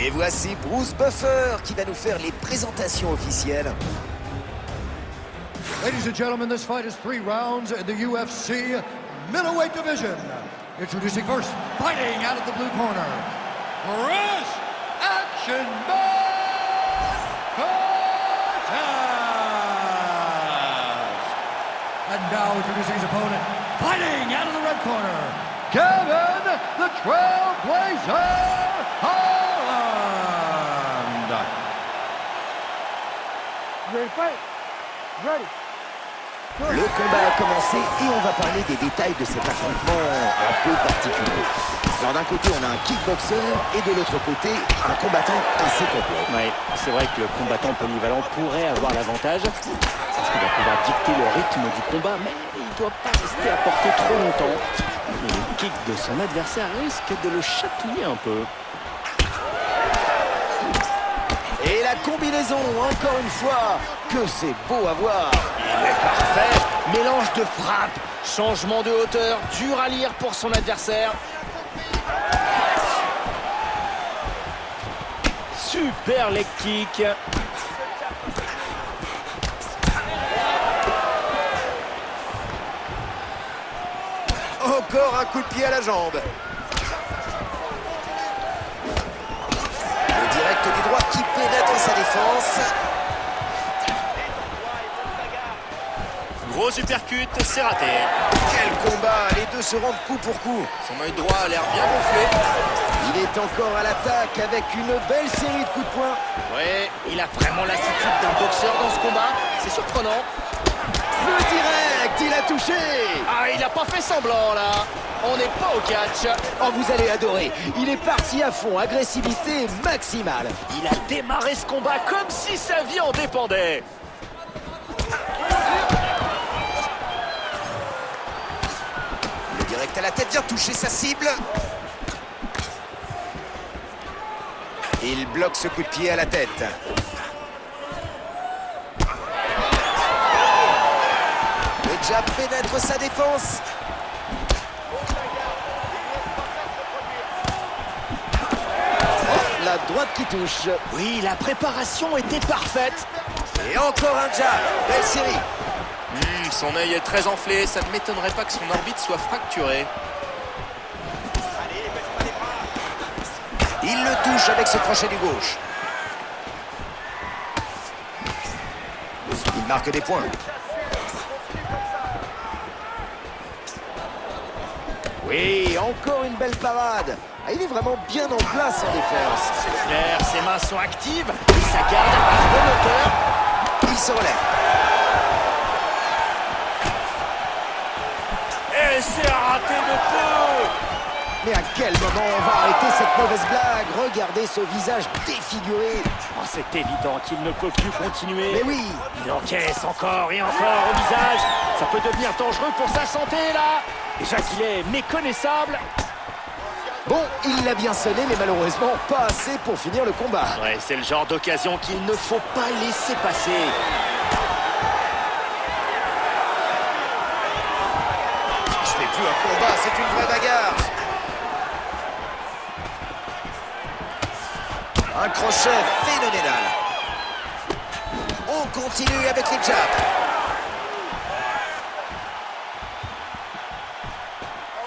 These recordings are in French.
Et voici Bruce Buffer qui va nous faire les présentations officielles. Ladies and gentlemen, this fight is 3 rounds in the UFC middleweight division. Introducing first, fighting out of the blue corner, Chris Action Man Cortez. And now introducing his opponent, fighting out of the red corner, Kevin the Trailblazer Holland. Ready to fight? Ready. Le combat a commencé et on va parler des détails de cet affrontement un peu particulier. Alors d'un côté on a un kickboxer et de l'autre côté un combattant assez complet. Ouais, c'est vrai que le combattant polyvalent pourrait avoir l'avantage parce qu'il va pouvoir dicter le rythme du combat, mais il ne doit pas rester à portée trop longtemps. Et le kick de son adversaire risque de le chatouiller un peu. Et la combinaison, encore une fois, que c'est beau à voir. Il est parfait. Mélange de frappe, changement de hauteur, dur à lire pour son adversaire. Super leg kick. Encore un coup de pied à la jambe. Le direct du droit qui pénètre sa défense. Gros uppercut, c'est raté. Quel combat, les deux se rendent coup pour coup. Son œil droit a l'air bien gonflé. Il est encore à l'attaque avec une belle série de coups de poing. Ouais, il a vraiment l'attitude d'un boxeur dans ce combat. C'est surprenant. Le direct, il a touché. Ah, il a pas fait semblant là. On n'est pas au catch. Oh, vous allez adorer. Il est parti à fond, agressivité maximale. Il a démarré ce combat comme si sa vie en dépendait. Le direct à la tête vient toucher sa cible. Il bloque ce coup de pied à la tête. Le jab pénètre sa défense. Oh, la droite qui touche. Oui, la préparation était parfaite. Et encore un jab. Belle série. Son œil est très enflé. Ça ne m'étonnerait pas que son orbite soit fracturée. Il le touche avec ce crochet du gauche. Il marque des points. Oui, encore une belle parade. Ah, il est vraiment bien en place en défense. Claire, ses mains sont actives. Et sa garde à bonne hauteur. Il se relève. Et c'est raté de peu. Mais à quel moment on va arrêter cette mauvaise blague? Regardez ce visage défiguré. Oh, c'est évident qu'il ne peut plus continuer. Mais oui. Il encaisse encore et encore au visage. Ça peut devenir dangereux pour sa santé, là. Déjà qu'il est méconnaissable. Bon, il l'a bien sonné, mais malheureusement, pas assez pour finir le combat. Ouais, c'est le genre d'occasion qu'il ne faut pas laisser passer. Ce n'est plus un combat, c'est une vraie bagarre. Un crochet phénoménal. On continue avec les jabs.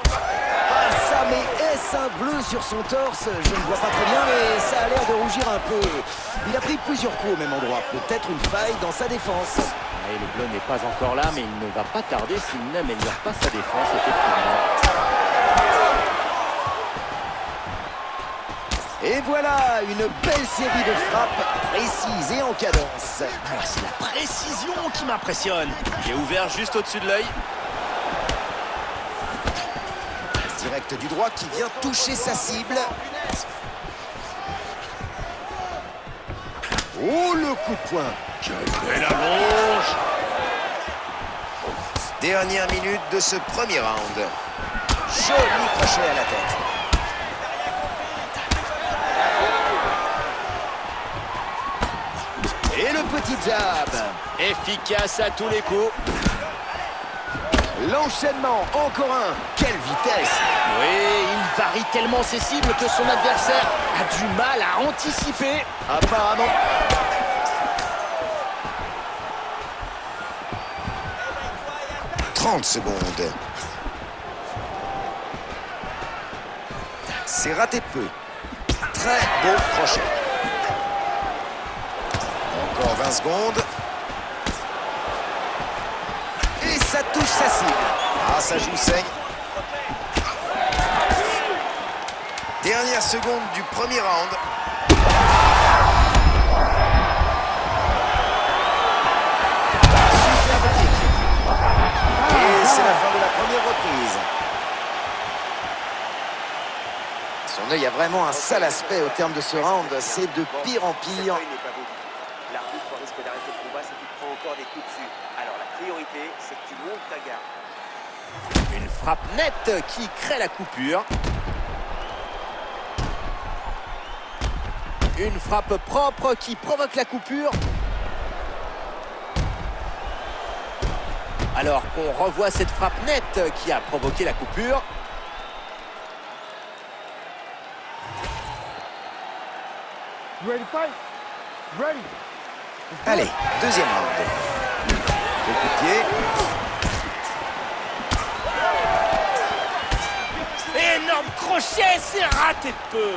Ah ça, mais est-ce un bleu sur son torse? Je ne vois pas très bien, mais ça a l'air de rougir un peu. Il a pris plusieurs coups au même endroit. Peut-être une faille dans sa défense. Et le bleu n'est pas encore là, mais il ne va pas tarder s'il n'améliore pas sa défense, effectivement. Et voilà, une belle série de frappes précises et en cadence. Ah, c'est la précision qui m'impressionne. Il est ouvert juste au-dessus de l'œil. Direct du droit qui vient toucher sa cible. Oh, le coup de poing. Quelle belle allonge. Dernière minute de ce premier round. Joli crochet à la tête. Et le petit jab. Efficace à tous les coups. L'enchaînement, encore un. Quelle vitesse! Oui, il varie tellement ses cibles que son adversaire a du mal à anticiper. Apparemment. « 30 secondes. C'est raté de peu. Très beau crochet. Encore 20 secondes. Et ça touche sa cible. Ah, ça joue saigne. Dernière seconde du premier round. Superbe kick. Et c'est la fin de la première reprise. Son œil a vraiment un sale aspect au terme de ce round. C'est de pire en pire. L'arbitre risque d'arrêter le combat si tu prends encore des coups dessus. Alors la priorité, c'est que tu montes ta garde. Une frappe nette qui crée la coupure. Une frappe propre qui provoque la coupure. Alors qu'on revoit cette frappe nette qui a provoqué la coupure. You ready to fight? Ready. Allez, deuxième round. Le coup de pied. Énorme crochet, c'est raté de peu.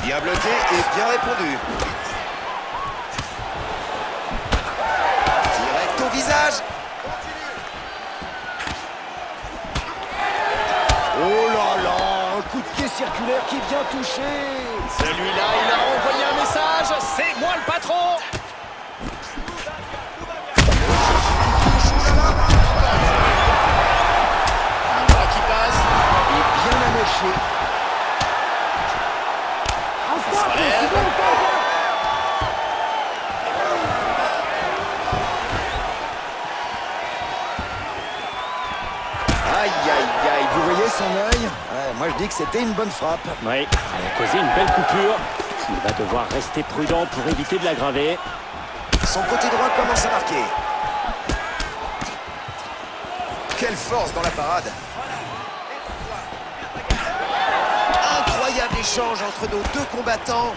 Bien bloqué et bien répondu. Direct au visage. Oh là là, un coup de pied circulaire qui vient toucher. Celui-là, il a envoyé un message. C'est moi le patron. Un bras qui passe. Et bien amoché. I'll stop this. You gotta go. Aïe, aïe, aïe. Vous voyez son œil? Ouais, moi, je dis que c'était une bonne frappe. Oui, elle a causé une belle coupure. Il va devoir rester prudent pour éviter de l'aggraver. Son côté droit commence à marquer. Quelle force dans la parade. Incroyable échange entre nos deux combattants.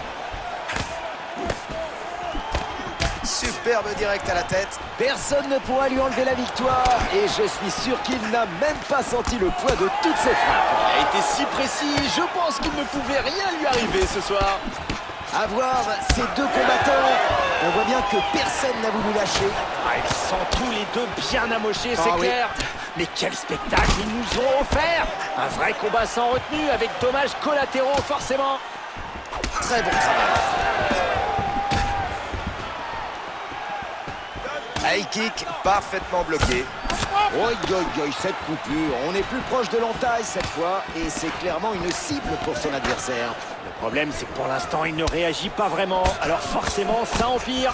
Superbe direct à la tête. Personne ne pourra lui enlever la victoire. Et je suis sûr qu'il n'a même pas senti le poids de toutes ses frappes. Il a été si précis, je pense qu'il ne pouvait rien lui arriver ce soir. À voir ces deux combattants, on voit bien que personne n'a voulu lâcher. Ah, ils sont tous les deux bien amochés, c'est oui. clair. Mais quel spectacle ils nous ont offert. Un vrai combat sans retenue, avec dommages collatéraux forcément. Très bon travail. High kick parfaitement bloqué. Oi, oi, oi, cette coupure. On est plus proche de l'entaille cette fois. Et c'est clairement une cible pour son adversaire. Le problème, c'est que pour l'instant, il ne réagit pas vraiment. Alors forcément, ça empire.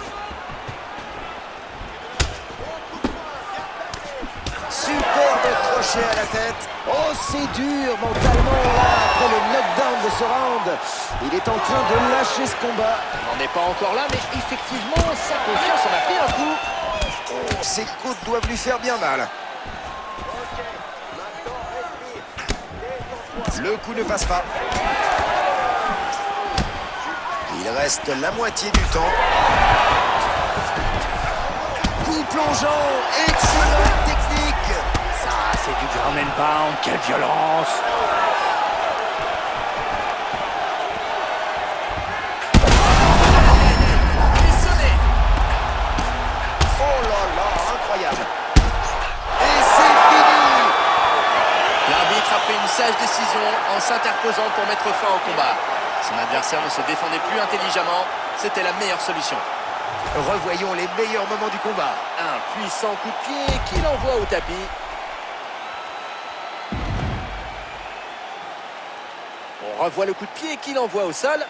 Superbe crochet à la tête. Oh, c'est dur mentalement là, après le knockdown de ce round. Il est en train de lâcher ce combat. On n'en est pas encore là, mais effectivement, sa confiance en a pris un coup. Oh, ses coudes doivent lui faire bien mal. Le coup ne passe pas. Il reste la moitié du temps. Coup plongeant, excellente technique. Ça, c'est du ground and pound. Quelle violence. Oh là là, incroyable. Et c'est fini. L'arbitre a pris une sage décision en s'interposant pour mettre fin au combat. Son adversaire ne se défendait plus intelligemment, c'était la meilleure solution. Revoyons les meilleurs moments du combat. Un puissant coup de pied qu'il envoie au tapis. On revoit le coup de pied qu'il envoie au sol.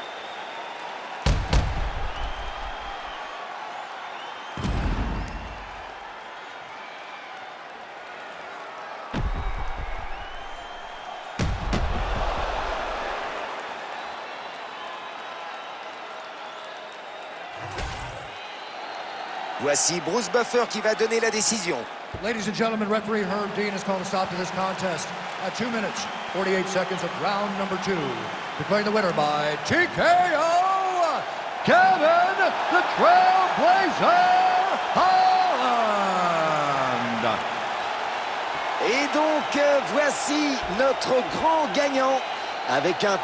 Voici Bruce Buffer qui va donner la décision. Ladies and gentlemen, referee Herb Dean has called a stop to this contest at 2 minutes, 48 seconds of round number 2. Declaring the winner by TKO, Kevin the Trailblazer Holland. Et donc, voici notre grand gagnant avec un